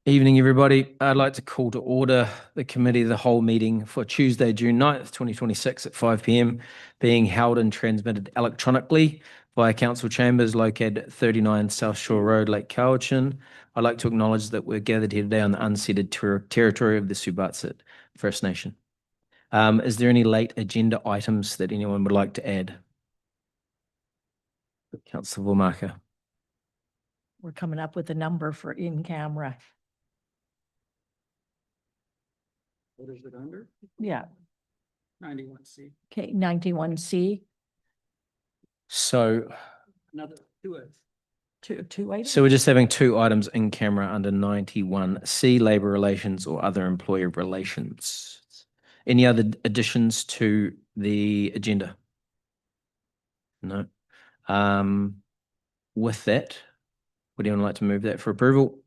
Evening, everybody. I'd like to call to order the committee of the whole meeting for Tuesday, June 9th, 2026 at 5 p.m, being held and transmitted electronically via council chambers located at 39 South Shore Road, Lake Cowichan. I'd like to acknowledge that we're gathered here today on the unceded territory of the Subatsit First Nation. Is there any late agenda items that anyone would like to add? Councillor Vormarker. We're coming up with a number for in camera. What is it under? Yeah. 91C. Okay, 91C. So Another two. Two items. So we're just having two items in camera under 91C, labour relations or other employee relations. Any other additions to the agenda? No. With that, would anyone like to move that for approval?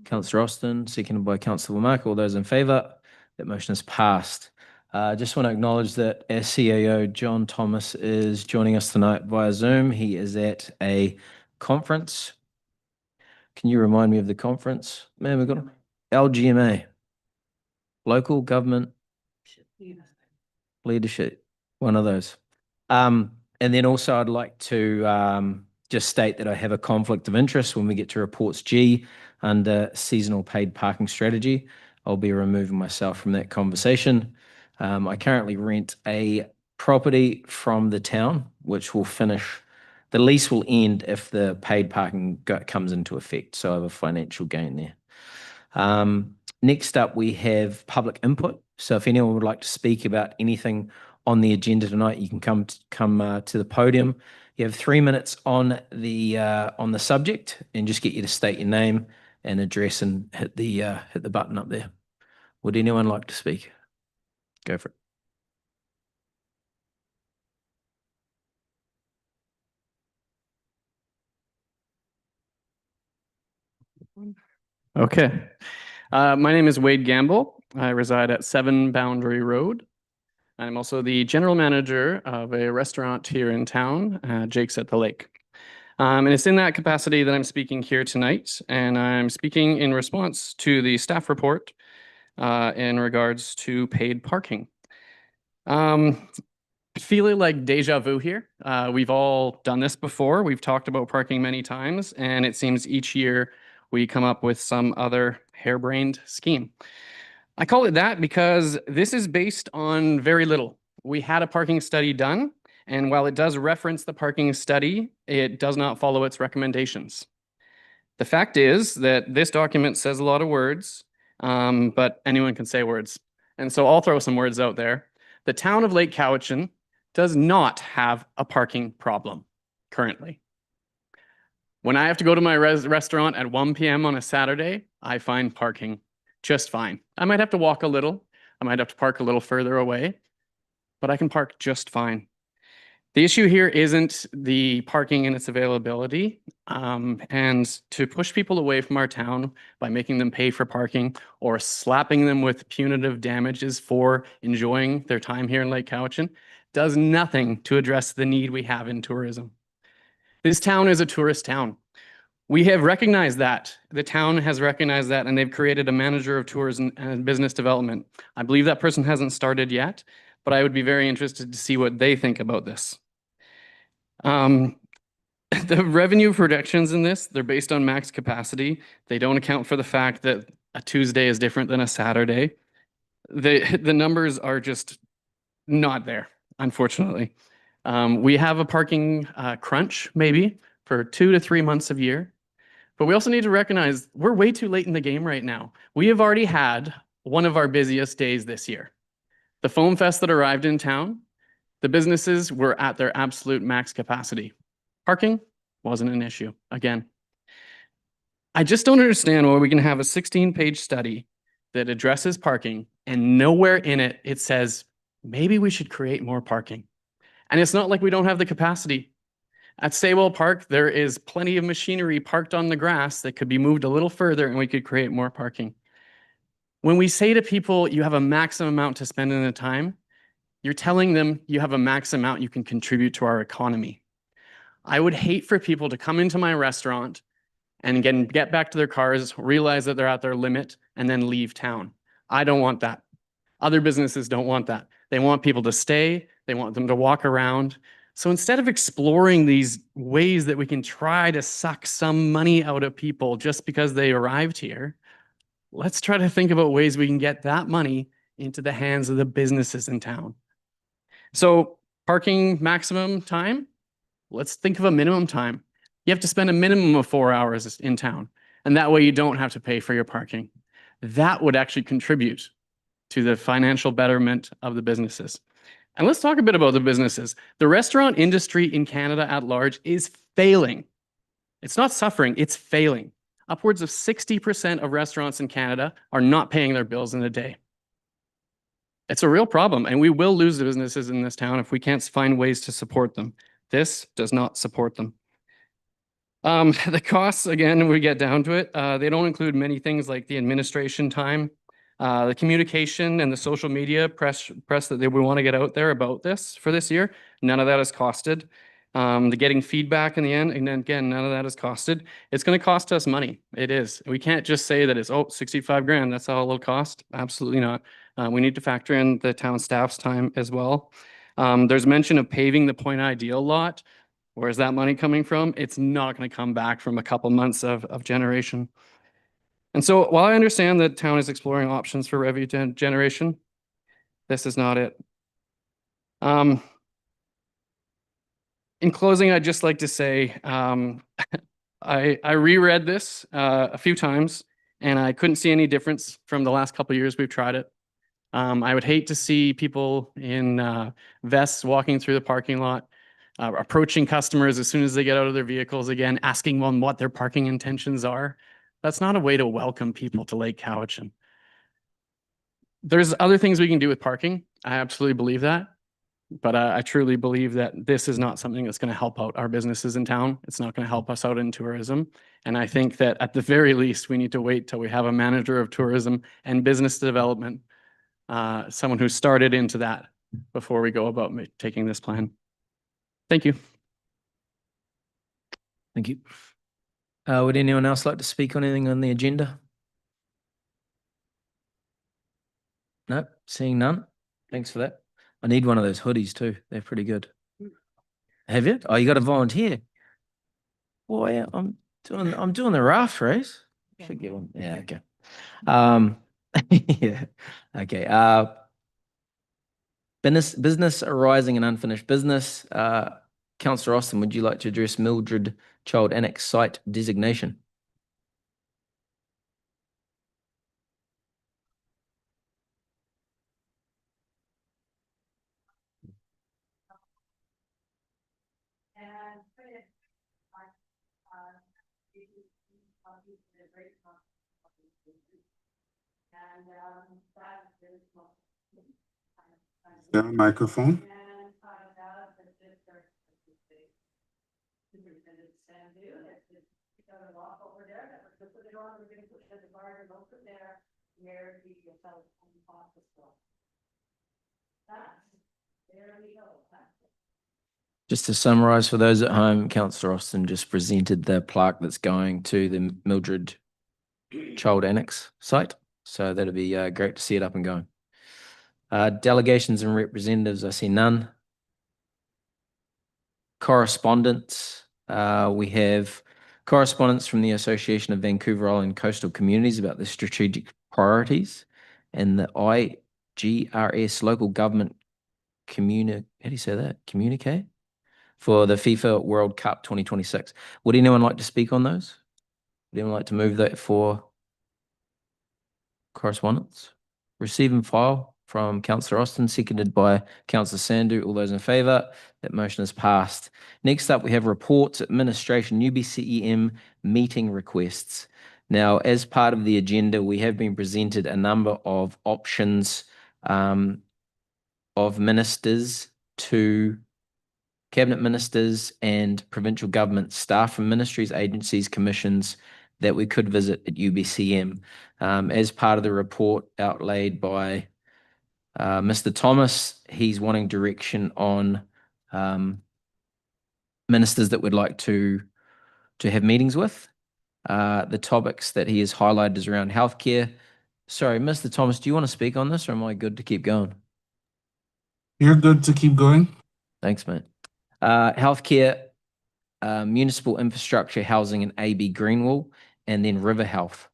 Councillor Austin, seconded by Councillor Vormarker. All those in favour? That motion is passed. Just want to acknowledge that our CAO, John Thomas, is joining us tonight via Zoom. He is at a conference. Can you remind me of the conference? Man, we've got LGMA, local government leadership, one of those. And then also I'd like to just state that I have a conflict of interest when we get to reports G under seasonal paid parking strategy. I'll be removing myself from that conversation. I currently rent a property from the town, which will finish. The lease will end if the paid parking comes into effect. So I have a financial gain there. Next up, we have public input. So if anyone would like to speak about anything on the agenda tonight, you can come to the podium. You have 3 minutes on the subject, and just get you to state your name and address and hit the button up there. Would anyone like to speak? Go for it. Okay. My name is Wade Gamble. I reside at 7 Boundary Road. I'm also the general manager of a restaurant here in town, Jake's at the Lake. And it's in that capacity that I'm speaking here tonight, and I'm speaking in response to the staff report in regards to paid parking. Feeling like deja vu here. We've all done this before. We've talked about parking many times, and it seems each year we come up with some other harebrained scheme. I call it that because this is based on very little. We had a parking study done, and while it does reference the parking study, it does not follow its recommendations. The fact is that this document says a lot of words, but anyone can say words. And so I'll throw some words out there. The town of Lake Cowichan does not have a parking problem currently. When I have to go to my restaurant at 1 p.m. on a Saturday, I find parking just fine. I might have to walk a little. I might have to park a little further away, but I can park just fine. The issue here isn't the parking and its availability, and to push people away from our town by making them pay for parking or slapping them with punitive damages for enjoying their time here in Lake Cowichan does nothing to address the need we have in tourism. This town is a tourist town. We have recognized that. The town has recognized that, and they've created a manager of tours and business development. I believe that person hasn't started yet, but I would be very interested to see what they think about this. The revenue projections in this, they're based on max capacity. They don't account for the fact that a Tuesday is different than a Saturday. The numbers are just not there, unfortunately. We have a parking crunch, maybe, for 2 to 3 months of year. But we also need to recognize we're way too late in the game right now. We have already had one of our busiest days this year. The Foam Fest that arrived in town, the businesses were at their absolute max capacity. Parking wasn't an issue, again. I just don't understand why we can have a 16-page study that addresses parking and nowhere in it, it says, maybe we should create more parking. And it's not like we don't have the capacity. At Saywell Park, there is plenty of machinery parked on the grass that could be moved a little further and we could create more parking. When we say to people, you have a maximum amount to spend in a time, you're telling them you have a max amount you can contribute to our economy. I would hate for people to come into my restaurant and again, get back to their cars, realize that they're at their limit, and then leave town. I don't want that. Other businesses don't want that. They want people to stay. They want them to walk around. So instead of exploring these ways that we can try to suck some money out of people just because they arrived here, let's try to think about ways we can get that money into the hands of the businesses in town. So parking maximum time, let's think of a minimum time. You have to spend a minimum of 4 hours in town, and that way you don't have to pay for your parking. That would actually contribute to the financial betterment of the businesses. And let's talk a bit about the businesses. The restaurant industry in Canada at large is failing. It's not suffering, it's failing. Upwards of 60% of restaurants in Canada are not paying their bills in a day. It's a real problem, and we will lose the businesses in this town if we can't find ways to support them. This does not support them. The costs, again, when we get down to it, they don't include many things like the administration time, the communication and the social media press that we want to get out there about this for this year. None of that is costed. The getting feedback in the end, and again, none of that is costed. It's going to cost us money. It is. We can't just say that it's, 65 grand, that's all it'll cost. Absolutely not. We need to factor in the town staff's time as well. There's mention of paving the Point Ideal lot. Where's that money coming from? It's not going to come back from a couple months of generation. And so while I understand that town is exploring options for revenue generation, this is not it. In closing, I'd just like to say, I reread this a few times and I couldn't see any difference from the last couple of years we've tried it. I would hate to see people in vests walking through the parking lot, approaching customers as soon as they get out of their vehicles again, asking them what their parking intentions are. That's not a way to welcome people to Lake Cowichan. There's other things we can do with parking. I absolutely believe that. But I truly believe that this is not something that's going to help out our businesses in town. It's not going to help us out in tourism. And I think that at the very least, we need to wait till we have a manager of tourism and business development, someone who started into that before we go about taking this plan. Thank you. Thank you. Would anyone else like to speak on anything on the agenda? No, seeing none. Thanks for that. I need one of those hoodies too. They're pretty good. Have you? Oh, you got to volunteer. Boy, I'm doing the raft race. Should get one. Yeah, okay. Yeah. Okay. Business arising and unfinished business. Councillor Austin, would you like to address Mildred Child Annex site designation? Yeah, microphone. Just to summarize for those at home, Councillor Austin just presented the plaque that's going to the Mildred Child Annex site. So that'll be great to see it up and going. Delegations and representatives, I see none. Correspondence. We have correspondence from the Association of Vancouver Island Coastal Communities about the strategic priorities and the IGRS local government how do you say that? Communique for the FIFA World Cup 2026. Would anyone like to speak on those? Would anyone like to move that for correspondence? Receive and file from Councillor Austin, seconded by Councillor Sandhu. All those in favour? That motion is passed. Next up, we have reports, administration, UBCEM meeting requests. Now, as part of the agenda, we have been presented a number of options of ministers to cabinet ministers and provincial government staff from ministries, agencies, commissions that we could visit at UBCM. As part of the report outlaid by Mr. Thomas, he's wanting direction on ministers that we'd like to have meetings with. The topics that he has highlighted is around healthcare. Sorry, Mr. Thomas, do you want to speak on this, or am I good to keep going? You're good to keep going. Thanks, mate. Healthcare, municipal infrastructure, housing, and AB Greenwall, and then river health.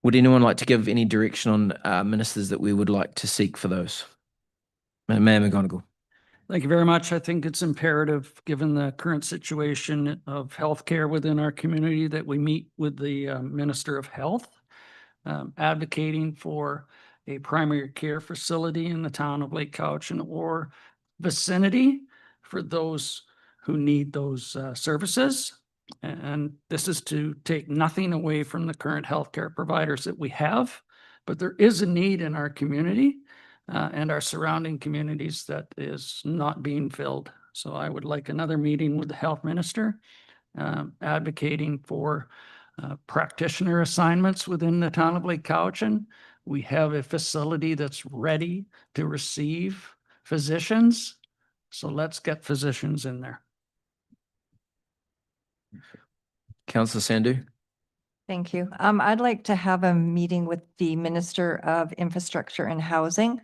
Would anyone like to give any direction on ministers that we would like to seek for those? Mayor McGonigal. Thank you very much. I think it's imperative, given the current situation of healthcare within our community, that we meet with the Minister of Health, advocating for a primary care facility in the town of Lake Cowichan or vicinity for those who need those services. And this is to take nothing away from the current healthcare providers that we have, but there is a need in our community and our surrounding communities that is not being filled. So I would like another meeting with the health minister, advocating for practitioner assignments within the town of Lake Cowichan. We have a facility that's ready to receive physicians. So let's get physicians in there. Councillor Sandhu. Thank you. I'd like to have a meeting with the Minister of Infrastructure and Housing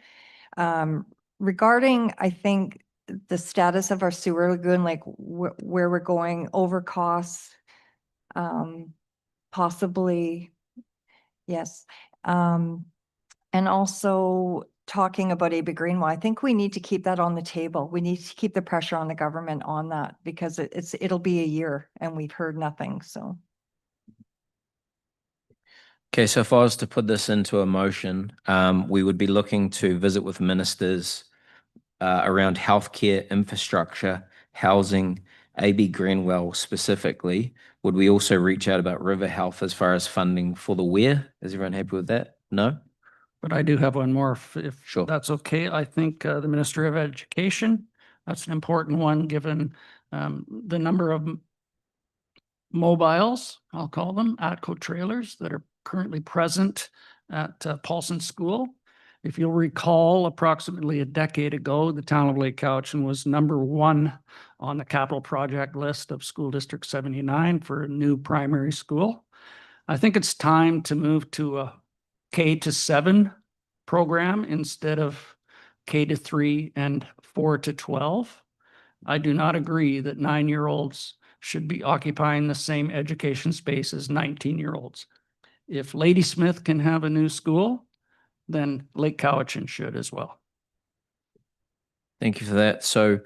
regarding, I think, the status of our sewer lagoon, like where we're going over costs, possibly, yes. And also talking about AB Greenwell. I think we need to keep that on the table. We need to keep the pressure on the government on that because it'll be a year and we've heard nothing, so. Okay, so if I was to put this into a motion, we would be looking to visit with ministers around healthcare, infrastructure, housing, AB Greenwell specifically. Would we also reach out about river health as far as funding for the weir? Is everyone happy with that? No? But I do have one more, if Sure. that's okay. I think the Minister of Education, that's an important one, given the number of mobiles, I'll call them, ATCO trailers that are currently present at Paulson School. If you'll recall, approximately a decade ago, the town of Lake Cowichan was #1 on the capital project list of School District 79 for a new primary school. I think it's time to move to a K-7 program instead of K-3 and 4-12. I do not agree that 9-year-olds should be occupying the same education space as 19-year-olds. If Ladysmith can have a new school, then Lake Cowichan should as well. Thank you for that. So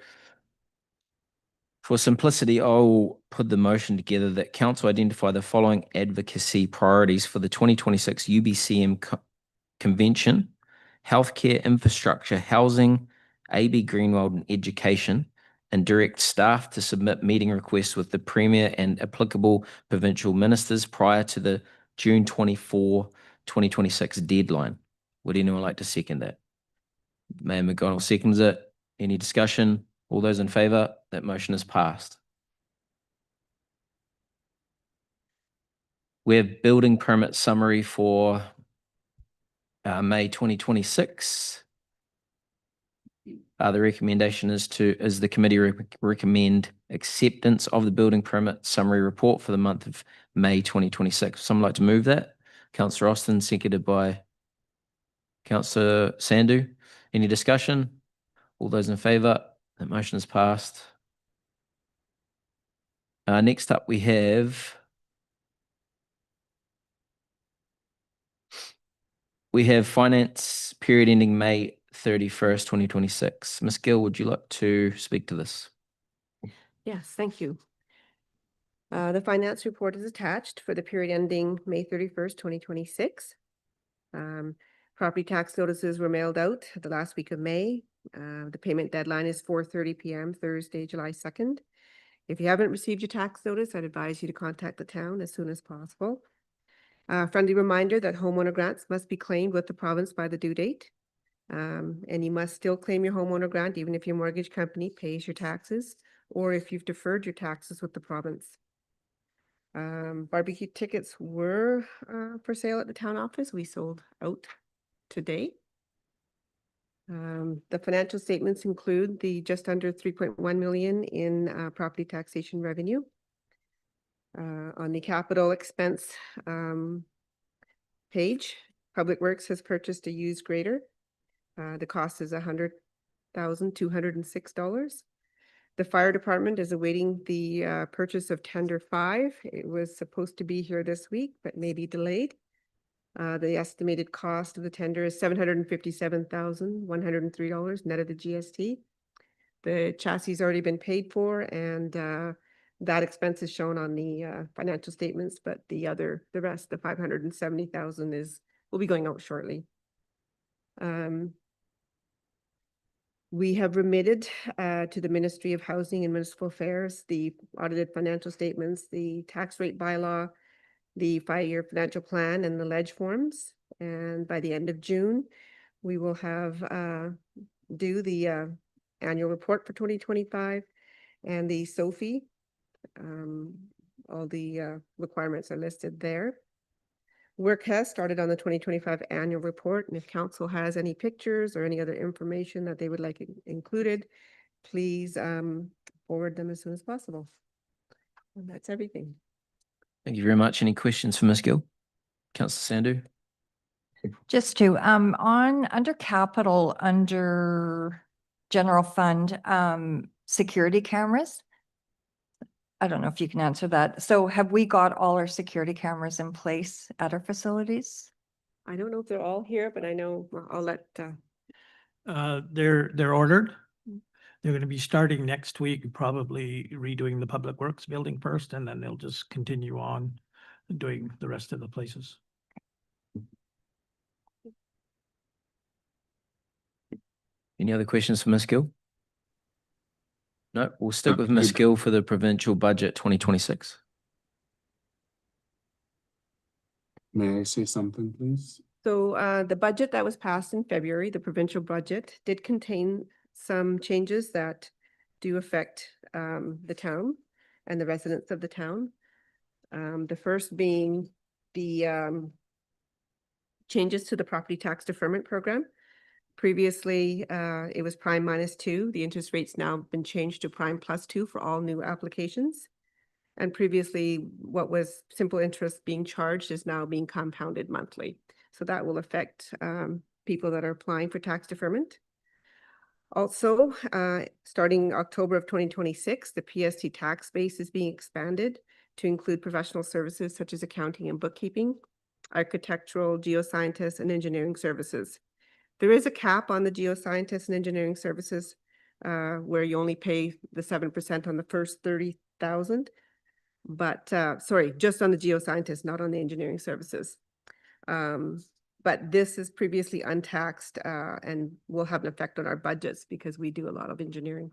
for simplicity, I'll put the motion together that council identify the following advocacy priorities for the 2026 UBCM convention: healthcare, infrastructure, housing, AB Greenwald, and education, and direct staff to submit meeting requests with the Premier and applicable provincial ministers prior to the June 24, 2026 deadline. Would anyone like to second that? Mayor McGonigal seconds it. Any discussion? All those in favour? That motion is passed. We have building permit summary for May 2026. The recommendation is the committee recommend acceptance of the building permit summary report for the month of May 2026. Someone like to move that? Councillor Austin, seconded by Councillor Sandhu. Any discussion? All those in favour? That motion is passed. Next up, we have finance period ending May 31st, 2026. Ms. Gill, would you like to speak to this? Yes, thank you. The finance report is attached for the period ending May 31st, 2026. Property tax notices were mailed out the last week of May. The payment deadline is 4:30 p.m. Thursday, July 2nd. If you haven't received your tax notice, I'd advise you to contact the town as soon as possible. Friendly reminder that homeowner grants must be claimed with the province by the due date. And you must still claim your homeowner grant even if your mortgage company pays your taxes or if you've deferred your taxes with the province. Barbecue tickets were for sale at the town office. We sold out today. The financial statements include the just under 3.1 million in property taxation revenue. On the capital expense page, Public Works has purchased a used grader. The cost is $100,206. The fire department is awaiting the purchase of tender 5. It was supposed to be here this week, but may be delayed. The estimated cost of the tender is $757,103 net of the GST. The chassis has already been paid for, and that expense is shown on the financial statements, but the rest, the $570,000 will be going out shortly. We have remitted to the Ministry of Housing and Municipal Affairs the audited financial statements, the tax rate bylaw, the 5-year financial plan, and the ledge forms. And by the end of June, we will have due the annual report for 2025 and the SOFI. All the requirements are listed there. Work has started on the 2025 annual report, and if council has any pictures or any other information that they would like included, please forward them as soon as possible. And that's everything. Thank you very much. Any questions for Ms. Gill? Councillor Sandhu? Just to, under capital, under general fund, security cameras. I don't know if you can answer that. So have we got all our security cameras in place at our facilities? I don't know if they're all here, but I know I'll let. They're ordered. They're going to be starting next week, probably redoing the Public Works building first, and then they'll just continue on doing the rest of the places. Any other questions for Ms. Gill? No, we'll stick No, with Ms. good. Gill for the provincial budget 2026. May I say something, please? So the budget that was passed in February, the provincial budget, did contain some changes that do affect the town and the residents of the town. The first being the changes to the property tax deferment program. Previously, it was prime -2. The interest rate's now been changed to prime +2 for all new applications. And previously, what was simple interest being charged is now being compounded monthly. So that will affect people that are applying for tax deferment. Also, starting October of 2026, the PST tax base is being expanded to include professional services such as accounting and bookkeeping, architectural, geoscientists, and engineering services. There is a cap on the geoscientists and engineering services where you only pay the 7% on the first 30,000. But sorry, just on the geoscientists, not on the engineering services. But this is previously untaxed and will have an effect on our budgets because we do a lot of engineering.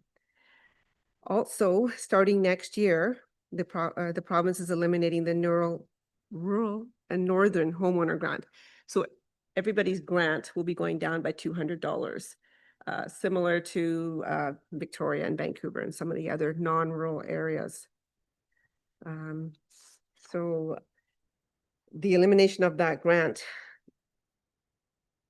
Also, starting next year, the province is eliminating the rural and northern homeowner grant. So everybody's grant will be going down by $200, similar to Victoria and Vancouver and some of the other non-rural areas. So the elimination of that grant,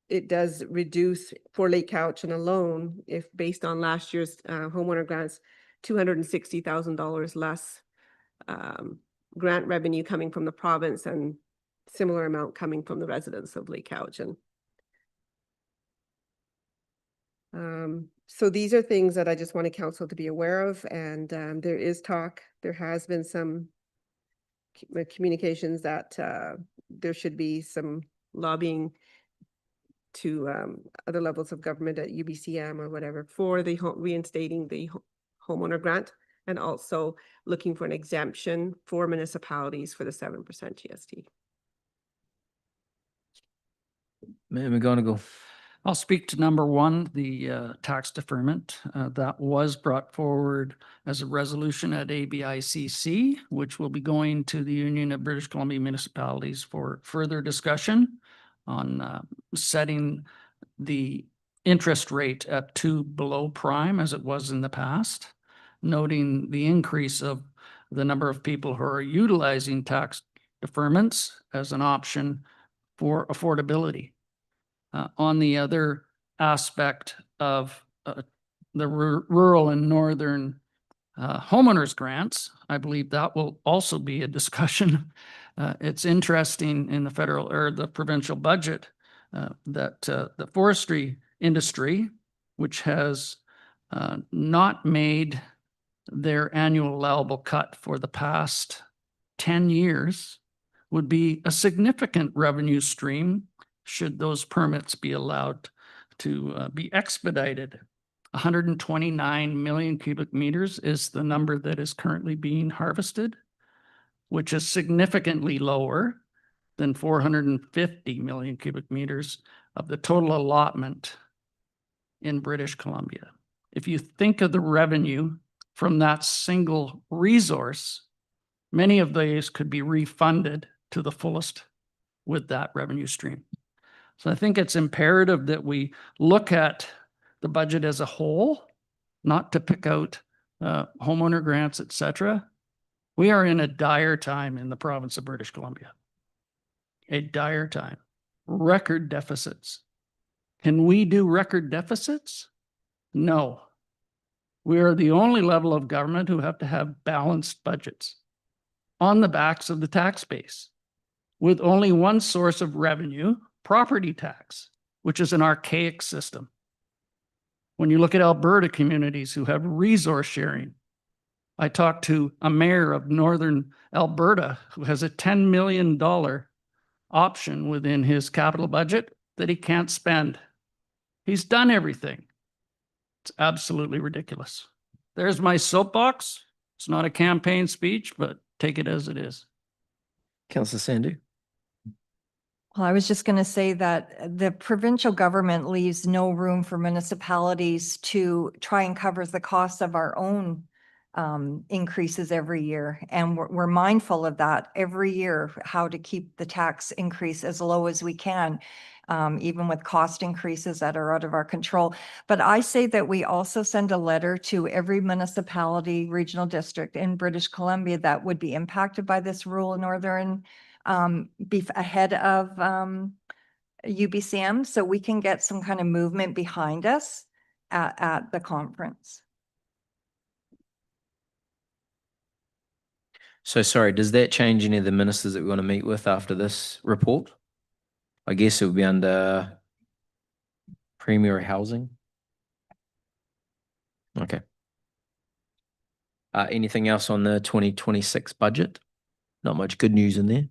it does reduce for Lake Cowichan alone, if based on last year's homeowner grants, $260,000 less grant revenue coming from the province and similar amount coming from the residents of Lake Cowichan. So these are things that I just want council to be aware of, and there is talk, there has been some communications that there should be some lobbying to other levels of government at UBCM or whatever for the reinstating the homeowner grant, and also looking for an exemption for municipalities for the 7% GST. Mayor McGonigal. I'll speak to number 1, the tax deferment. That was brought forward as a resolution at ABICC, which will be going to the Union of British Columbia Municipalities for further discussion on setting the interest rate at 2 below prime as it was in the past, noting the increase of the number of people who are utilizing tax deferments as an option for affordability. On the other aspect of the rural and northern Homeowners grants, I believe that will also be a discussion. It's interesting in the federal or the provincial budget that the forestry industry, which has not made their annual allowable cut for the past 10 years, would be a significant revenue stream should those permits be allowed to be expedited. 129 million cubic meters is the number that is currently being harvested, which is significantly lower than 450 million cubic meters of the total allotment in British Columbia. If you think of the revenue from that single resource, many of these could be refunded to the fullest with that revenue stream. So I think it's imperative that we look at the budget as a whole, not to pick out homeowner grants, et cetera. We are in a dire time in the province of British Columbia. A dire time. Record deficits. Can we do record deficits? No. We are the only level of government who have to have balanced budgets on the backs of the tax base, with only one source of revenue, property tax, which is an archaic system. When you look at Alberta communities who have resource sharing, I talked to a mayor of Northern Alberta who has a $10 million option within his capital budget that he can't spend. He's done everything. It's absolutely ridiculous. There's my soapbox. It's not a campaign speech, but take it as it is. Councillor Sandhu. Well, I was just going to say that the provincial government leaves no room for municipalities to try and cover the costs of our own increases every year. And we're mindful of that every year, how to keep the tax increase as low as we can, even with cost increases that are out of our control. But I say that we also send a letter to every municipality, regional district in British Columbia that would be impacted by this rule in Northern be ahead of UBCM, so we can get some kind of movement behind us at the conference. So sorry, does that change any of the ministers that we want to meet with after this report? I guess it would be under Premier Housing. Okay. Anything else on the 2026 budget? Not much good news in there.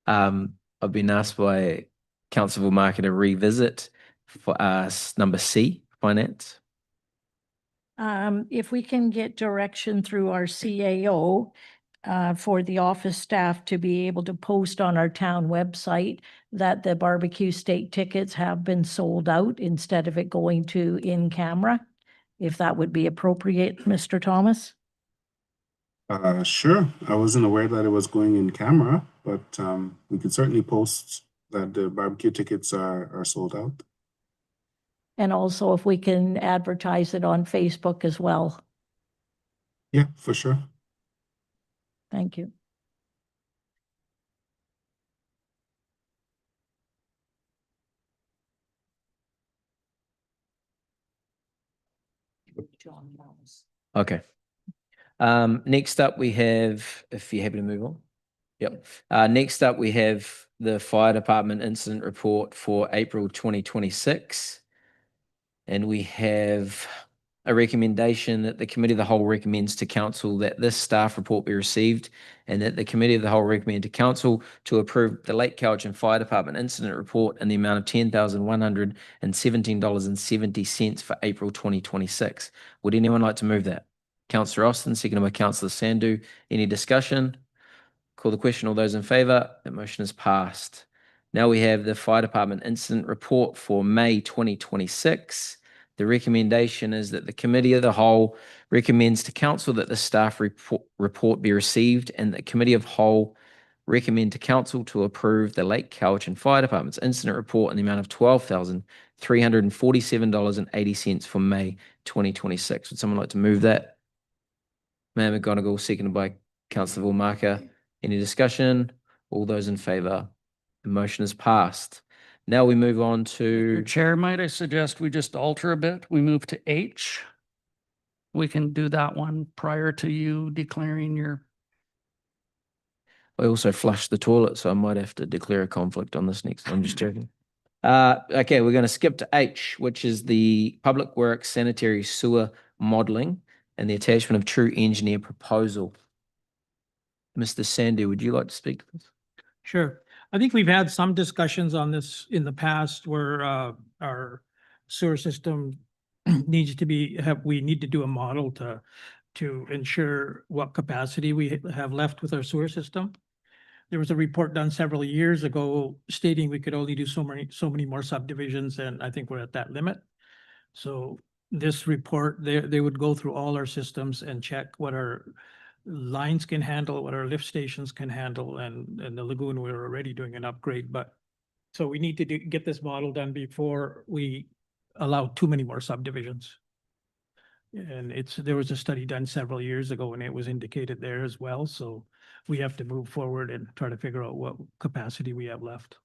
I've been asked by Councillor Marker to revisit for number C, finance. If we can get direction through our CAO for the office staff to be able to post on our town website that the barbecue steak tickets have been sold out instead of it going to in camera, if that would be appropriate, Mr. Thomas? Sure. I wasn't aware that it was going in camera, but we could certainly post that the barbecue tickets are sold out. And also if we can advertise it on Facebook as well. Yeah, for sure. Thank you. Okay. Next up we have, if you're happy to move on. Yep. Next up we have the Fire Department Incident Report for April 2026. And we have a recommendation that the Committee of the Whole recommends to Council that this staff report be received and that the Committee of the Whole recommend to Council to approve the Lake Cowichan Fire Department Incident Report in the amount of $10,117.70 for April 2026. Would anyone like to move that? Councillor Austin, seconded by Councillor Sandhu. Any discussion? Call the question. All those in favour? That motion is passed. Now we have the Fire Department Incident Report for May 2026. The recommendation is that the Committee of the Whole recommends to Council that the staff report be received and the Committee of Whole recommend to Council to approve the Lake Cowichan Fire Department's Incident Report in the amount of $12,347.80 for May 2026. Would someone like to move that? Mayor McGonigal, seconded by Councillor Villmarker. Any discussion? All those in favour? The motion is passed. Now we move on to... Chair, might I suggest we just alter a bit? We move to H. we can do that one prior to you declaring your, I also flushed the toilet, so I might have to declare a conflict on this next. I'm just joking. Okay, we're going to skip to H, which is the Public Works Sanitary Sewer Modelling and the attachment of true engineer proposal. Mr. Sandu, would you like to speak to this? Sure. I think we've had some discussions on this in the past where our sewer system needs to be, we need to do a model to ensure what capacity we have left with our sewer system. There was a report done several years ago stating we could only do so many more subdivisions, and I think we're at that limit. So this report, they would go through all our systems and check what our lines can handle, what our lift stations can handle, and the lagoon, we're already doing an upgrade, but so we need to get this model done before we allow too many more subdivisions. And there was a study done several years ago and it was indicated there as well, so we have to move forward and try to figure out what capacity we have left.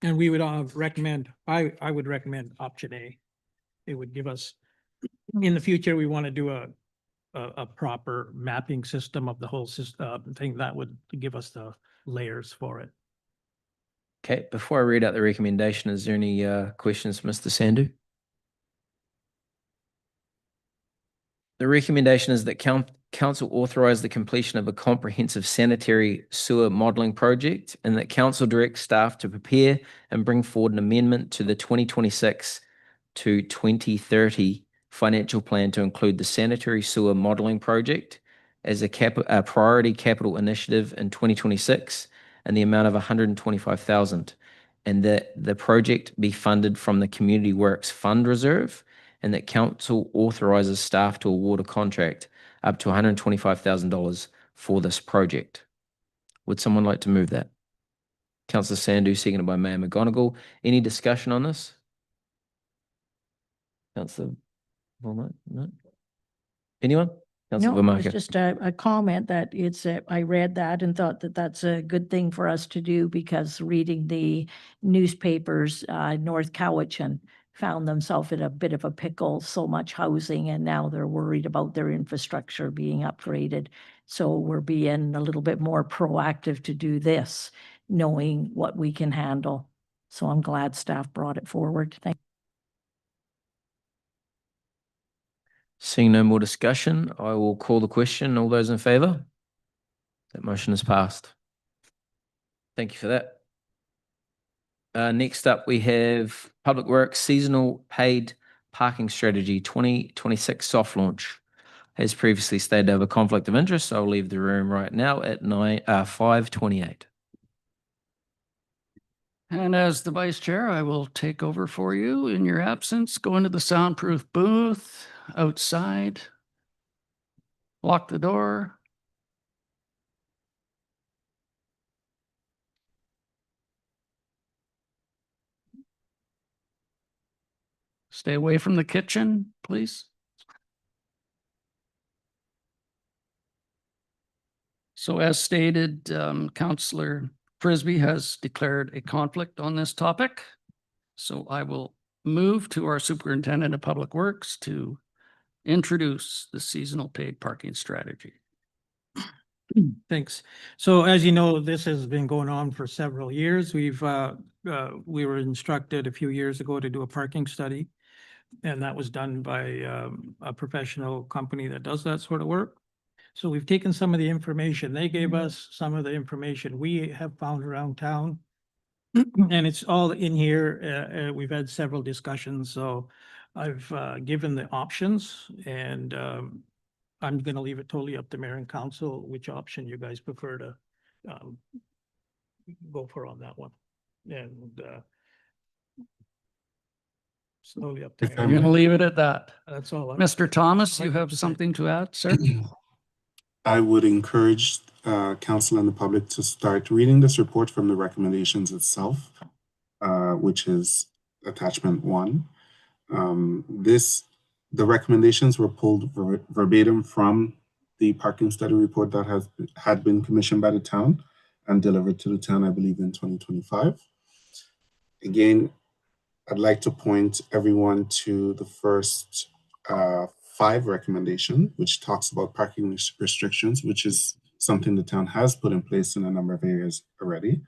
And we would recommend, I would recommend option A. It would give us, in the future, we want to do a proper mapping system of the whole system thing that would give us the layers for it. Okay, before I read out the recommendation, is there any questions, Mr. Sandu? The recommendation is that council authorize the completion of a comprehensive sanitary sewer modelling project and that council direct staff to prepare and bring forward an amendment to the 2026 to 2030 financial plan to include the sanitary sewer modelling project as a priority capital initiative in 2026 and the amount of $125,000, and that the project be funded from the Community Works Fund Reserve, and that council authorizes staff to award a contract up to $125,000 for this project. Would someone like to move that? Councillor Sandu, seconded by Mayor McGonigal. Any discussion on this? Councillor Wilmot? No? Anyone? Councillor No, it was Vermarker. just a comment that I read that and thought that that's a good thing for us to do, because reading the newspapers, North Cowichan found themselves in a bit of a pickle, so much housing, and now they're worried about their infrastructure being upgraded. So we're being a little bit more proactive to do this, knowing what we can handle. So I'm glad staff brought it forward. Thank Seeing no more discussion, I will call the question. All those in favour? That motion is passed. Thank you for that. Next up, we have Public Works Seasonal Paid Parking Strategy 2026 soft launch. As previously stated, I have a conflict of interest, so I'll leave the room right now at 5:28. and as the vice chair, I will take over for you in your absence. Go into the soundproof booth outside. Lock the door. Stay away from the kitchen, please. So as stated, Councillor Frisbee has declared a conflict on this topic. So I will move to our Superintendent of Public Works to introduce the seasonal paid parking strategy. Thanks. So as you know, this has been going on for several years. We were instructed a few years ago to do a parking study, and that was done by a professional company that does that sort of work. So we've taken some of the information they gave us, some of the information we have found around town, and it's all in here. We've had several discussions, so I've given the options, and I'm going to leave it totally up to mayor and council which option you guys prefer to go for on that one. And slowly up to If I'm mayor. going to leave it at that. That's all. Mr. Thomas, you have something to add, sir? I would encourage council and the public to start reading this report from the recommendations itself, which is attachment 1. The recommendations were pulled verbatim from the parking study report that had been commissioned by the town and delivered to the town, I believe, in 2025. Again, I'd like to point everyone to the first 5 recommendation, which talks about parking restrictions, which is something the town has put in place in a number of areas already.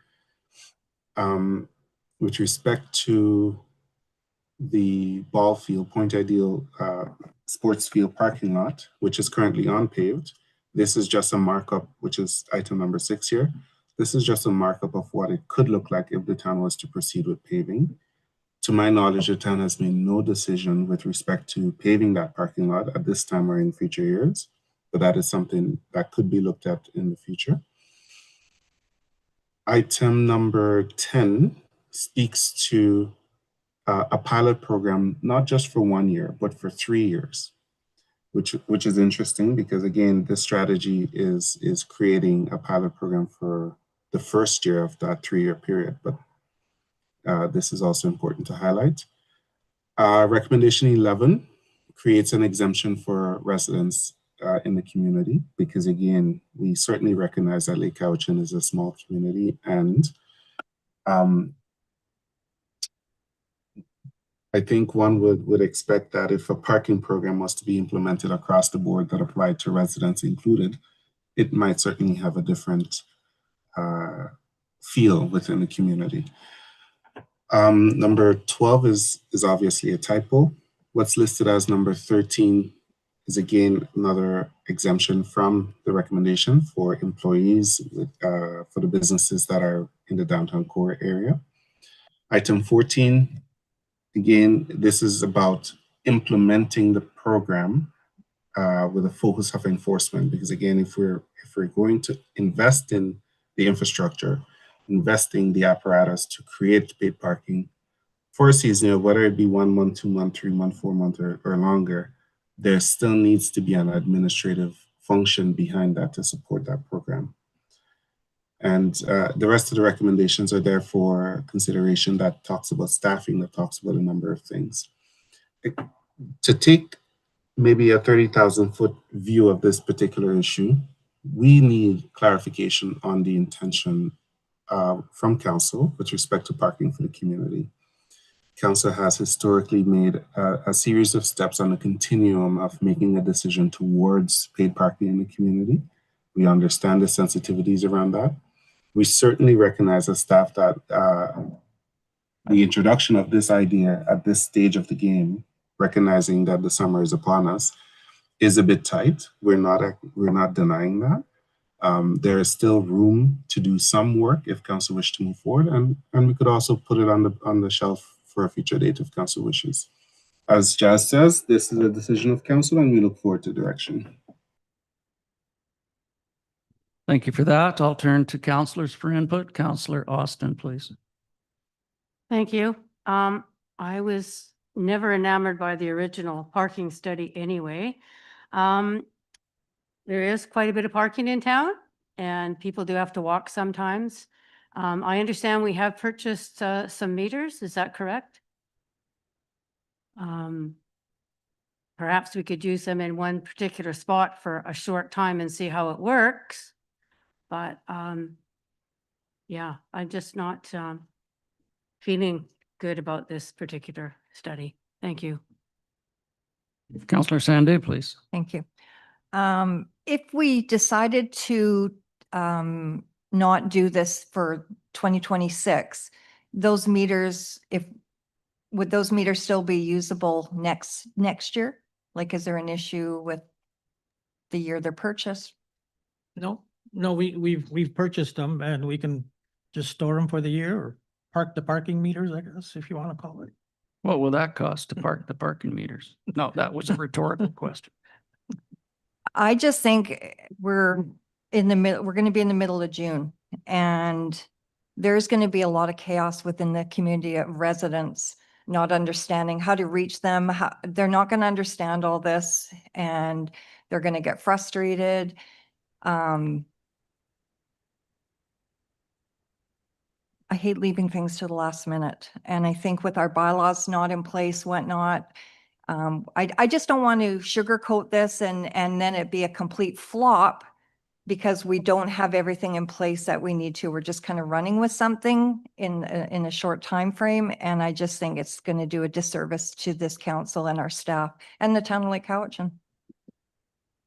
With respect to the ball field, Point Ideal sports field parking lot, which is currently unpaved, this is just a markup, which is item number 6 here. This is just a markup of what it could look like if the town was to proceed with paving. To my knowledge, the town has made no decision with respect to paving that parking lot at this time or in future years, but that is something that could be looked at in the future. Item number 10 speaks to a pilot program, not just for 1 year, but for 3 years, which is interesting because, again, this strategy is creating a pilot program for the first year of that 3-year period, but this is also important to highlight. Recommendation 11 creates an exemption for residents in the community because, again, we certainly recognize that Lake Cowichan is a small community, and I think one would expect that if a parking program was to be implemented across the board that applied to residents included, it might certainly have a different feel within the community. Number 12 is obviously a typo. What's listed as number 13 is again another exemption from the recommendation for employees for the businesses that are in the downtown core area. Item 14, again, this is about implementing the program with a focus of enforcement, because again, if we're going to invest in the infrastructure, investing the apparatus to create paid parking for a season, whether it be 1 month, 2 month, 3 month, 4 month, or longer, there still needs to be an administrative function behind that to support that program. And the rest of the recommendations are there for consideration. That talks about staffing, that talks about a number of things. To take maybe a 30,000-foot view of this particular issue, we need clarification on the intention from council with respect to parking for the community. Council has historically made a series of steps on a continuum of making a decision towards paid parking in the community. We understand the sensitivities around that. We certainly recognize as staff that the introduction of this idea at this stage of the game, recognizing that the summer is upon us, is a bit tight. We're not denying that. There is still room to do some work if council wish to move forward, and we could also put it on the shelf for a future date if council wishes. As Jazz says, this is a decision of council, and we look forward to direction. Thank you for that. I'll turn to councillors for input. Councillor Austin, please. Thank you. I was never enamored by the original parking study anyway. There is quite a bit of parking in town, and people do have to walk sometimes. I understand we have purchased some meters. Is that correct? Perhaps we could use them in one particular spot for a short time and see how it works. But yeah, I'm just not feeling good about this particular study. Thank you. Councillor Sanday, please. Thank you. If we decided to not do this for 2026, those meters, would those meters still be usable next year? Like, is there an issue with the year they're purchased? No, we've purchased them, and we can just store them for the year or park the parking meters, I guess, if you want to call it. What will that cost to park the parking meters? No, that was a rhetorical question. I just think we're in the middle, we're going to be in the middle of June, and there's going to be a lot of chaos within the community of residents not understanding how to reach them. They're not going to understand all this, and they're going to get frustrated. I hate leaving things to the last minute. And I think with our bylaws not in place, whatnot, I just don't want to sugarcoat this and then it be a complete flop because we don't have everything in place that we need to. We're just kind of running with something in a short time frame. And I just think it's going to do a disservice to this council and our staff and the town of Lake Cowichan.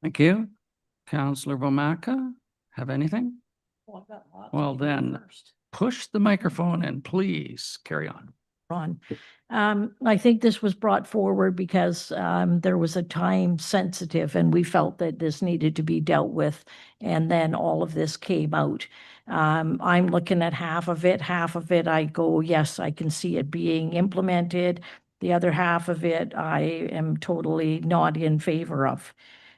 Thank you. Councillor Vomaka, have anything? Well, then push the microphone and please carry on. Ron. I think this was brought forward because there was a time sensitive and we felt that this needed to be dealt with. And then all of this came out. I'm looking at half of it. Half of it, I go, yes, I can see it being implemented. The other half of it, I am totally not in favor of.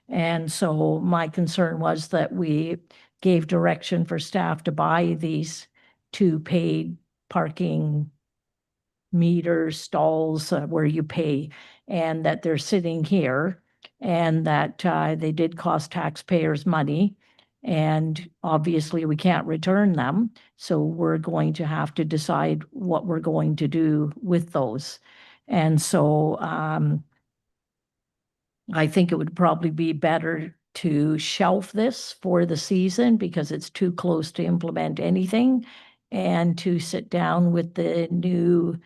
And so my concern was that we gave direction for staff to buy these 2 paid parking meters, stalls where you pay, and that they're sitting here, and that they did cost taxpayers money. And obviously we can't return them. So we're going to have to decide what we're going to do with those. And so I think it would probably be better to shelf this for the season because it's too close to implement anything, and to sit down with the new,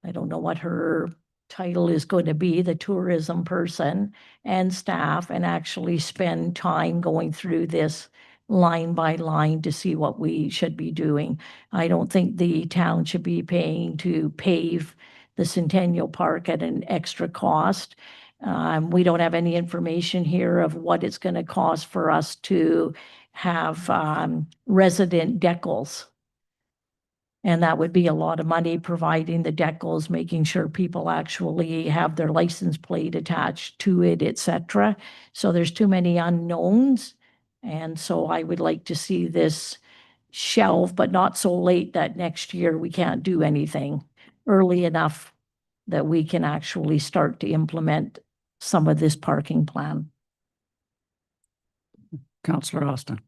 I don't know what her title is going to be, the tourism person and staff, and actually spend time going through this line by line to see what we should be doing. I don't think the town should be paying to pave the Centennial Park at an extra cost. We don't have any information here of what it's going to cost for us to have resident decals. And that would be a lot of money, providing the decals, making sure people actually have their license plate attached to it, et cetera. So there's too many unknowns. And so I would like to see this shelved, but not so late that next year we can't do anything. Early enough that we can actually start to implement some of this parking plan. Councillor Austin.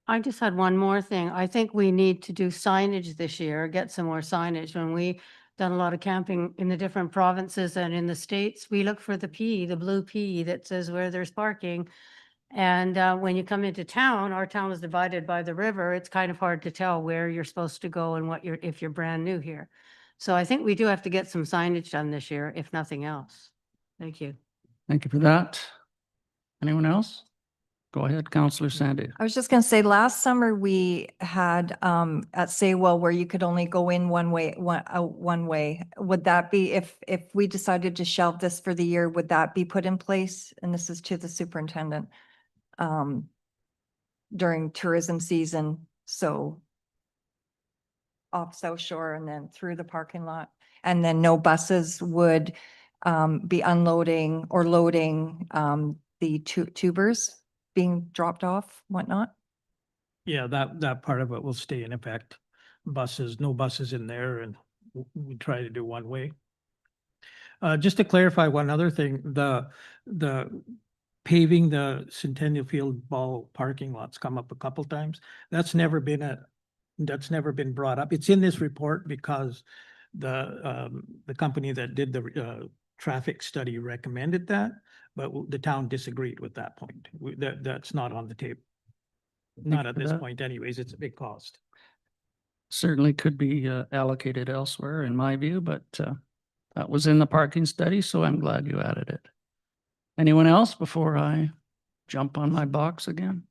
I just had one more thing. I think we need to do signage this year, get some more signage. When we done a lot of camping in the different provinces and in the States, we look for the P, the blue P that says where there's parking. And when you come into town, our town is divided by the river. It's kind of hard to tell where you're supposed to go and what you're, if you're brand new here. So I think we do have to get some signage done this year, if nothing else. Thank you. Thank you for that. Anyone else? Go ahead, Councillor Sandy. I was just going to say, last summer we had at Saywell where you could only go in one way, one way. Would that be, if we decided to shelve this for the year, would that be put in place? And this is to the superintendent during tourism season. So off South Shore and then through the parking lot, and then no buses would be unloading or loading the tubers being dropped off, whatnot? Yeah, that part of it will stay in effect. Buses, no buses in there, and we try to do one way. Just to clarify one other thing, the paving the Centennial Field ball parking lots come up a couple times. That's never been brought up. It's in this report because the company that did the traffic study recommended that, but the town disagreed with that point. That's not on the table. Not at this point anyways, it's a big cost. Certainly could be allocated elsewhere in my view, but that was in the parking study, so I'm glad you added it. Anyone else before I jump on my box again?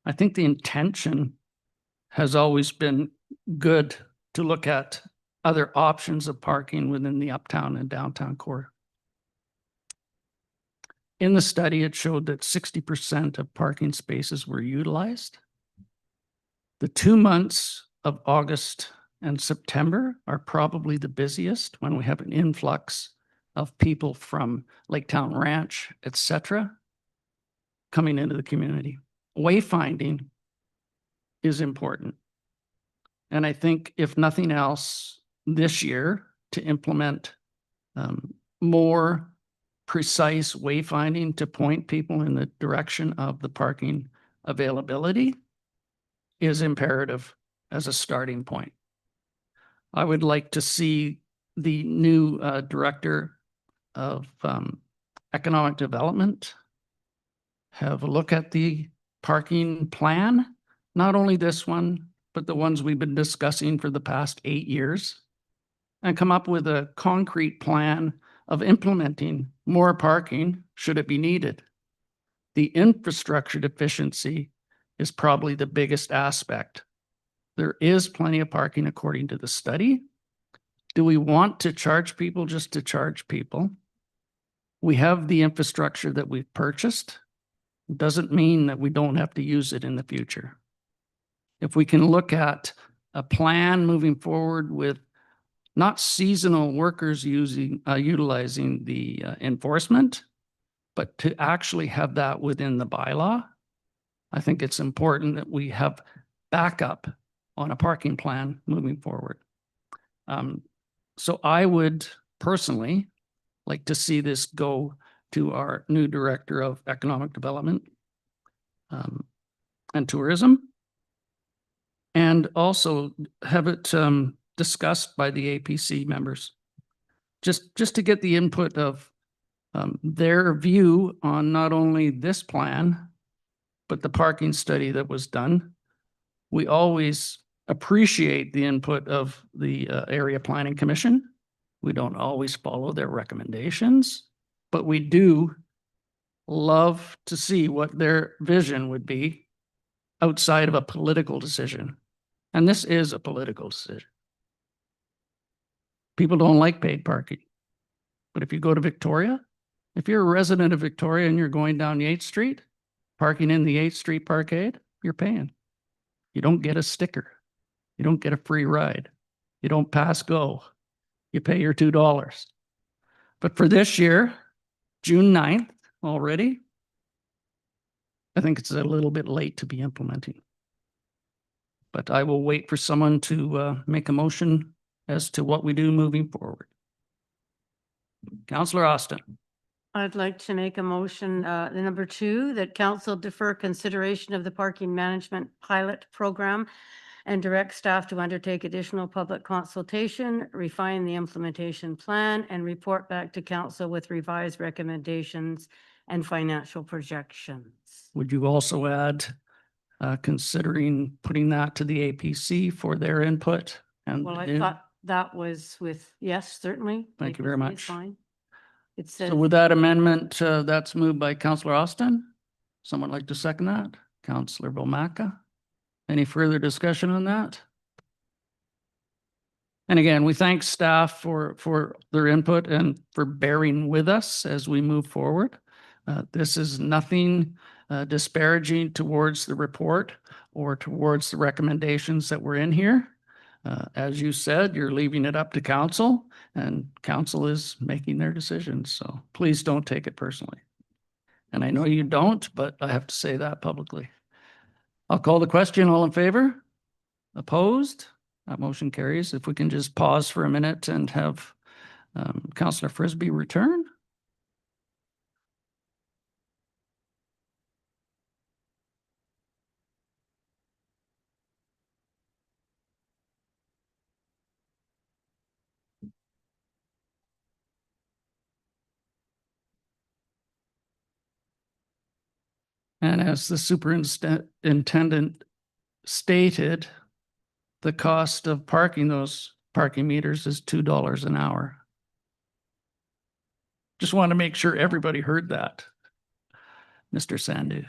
I think the intention has always been good to look at other options of parking within the uptown and downtown core. In the study, it showed that 60% of parking spaces were utilized. The 2 months of August and September are probably the busiest when we have an influx of people from Laketown Ranch, etc., coming into the community. Wayfinding is important. And I think if nothing else this year to implement more precise wayfinding to point people in the direction of the parking availability is imperative as a starting point. I would like to see the new director of economic development have a look at the parking plan, not only this one, but the ones we've been discussing for the past 8 years, and come up with a concrete plan of implementing more parking should it be needed. The infrastructure deficiency is probably the biggest aspect. There is plenty of parking according to the study. Do we want to charge people just to charge people? We have the infrastructure that we've purchased. It doesn't mean that we don't have to use it in the future. If we can look at a plan moving forward with not seasonal workers utilizing the enforcement, but to actually have that within the bylaw, I think it's important that we have backup on a parking plan moving forward. So I would personally like to see this go to our new Director of Economic Development and Tourism, and also have it discussed by the APC members, just to get the input of their view on not only this plan, but the parking study that was done. We always appreciate the input of the Area Planning Commission. We don't always follow their recommendations, but we do love to see what their vision would be outside of a political decision. And this is a political decision. People don't like paid parking. But if you go to Victoria, if you're a resident of Victoria and you're going down 8th Street, parking in the 8th Street Parkade, you're paying. You don't get a sticker. You don't get a free ride. You don't pass go. You pay your $2. But for this year, June 9th already, I think it's a little bit late to be implementing. But I will wait for someone to make a motion as to what we do moving forward. Councillor Austin. I'd like to make a motion, the number 2, that council defer consideration of the parking management pilot program and direct staff to undertake additional public consultation, refine the implementation plan, and report back to council with revised recommendations and financial projections. Would you also add considering putting that to the APC for their input? And Well, I thought that was with, yes, certainly. Thank you very APC is much. fine. It says, So with that amendment, that's moved by Councillor Austin. Someone like to second that? Councillor Bomaka. Any further discussion on that? And again, we thank staff for their input and for bearing with us as we move forward. This is nothing disparaging towards the report or towards the recommendations that were in here. As you said, you're leaving it up to council, and council is making their decisions. So please don't take it personally. And I know you don't, but I have to say that publicly. I'll call the question. All in favor? Opposed? That motion carries. If we can just pause for a minute and have Councillor Frisbee return. And as the superintendent stated, the cost of parking those parking meters is $2 an hour. Just want to make sure everybody heard that, Mr. Sandu.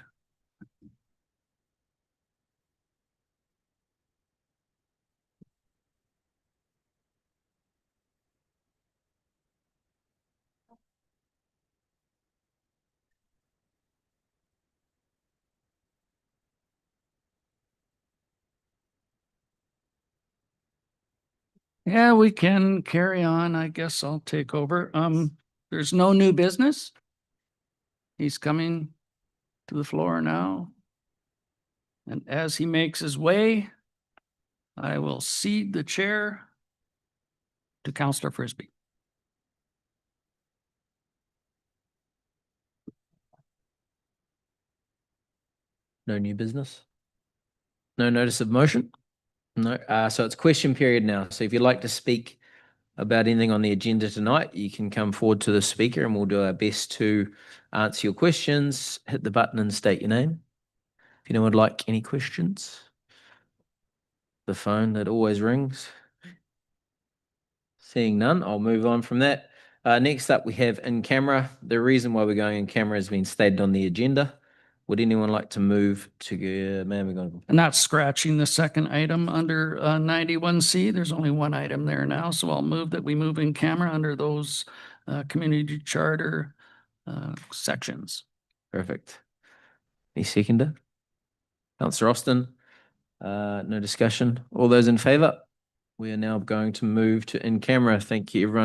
Yeah, we can carry on. I guess I'll take over. There's no new business. He's coming to the floor now. And as he makes his way, I will cede the chair to Councillor Frisbee. No new business? No notice of motion? No. So it's question period now. So if you'd like to speak about anything on the agenda tonight, you can come forward to the speaker and we'll do our best to answer your questions. Hit the button and state your name. If anyone would like any questions, the phone that always rings. Seeing none, I'll move on from that. Next up, we have in camera. The reason why we're going in camera has been stated on the agenda. Would anyone like to move to, ma'am, we're going. And that's scratching the second item under 91C. There's only one item there now, so I'll move that we move in camera under those community charter sections. Perfect. Any seconder? Councillor Austin, no discussion. All those in favour? We are now going to move to in camera. Thank you, everyone.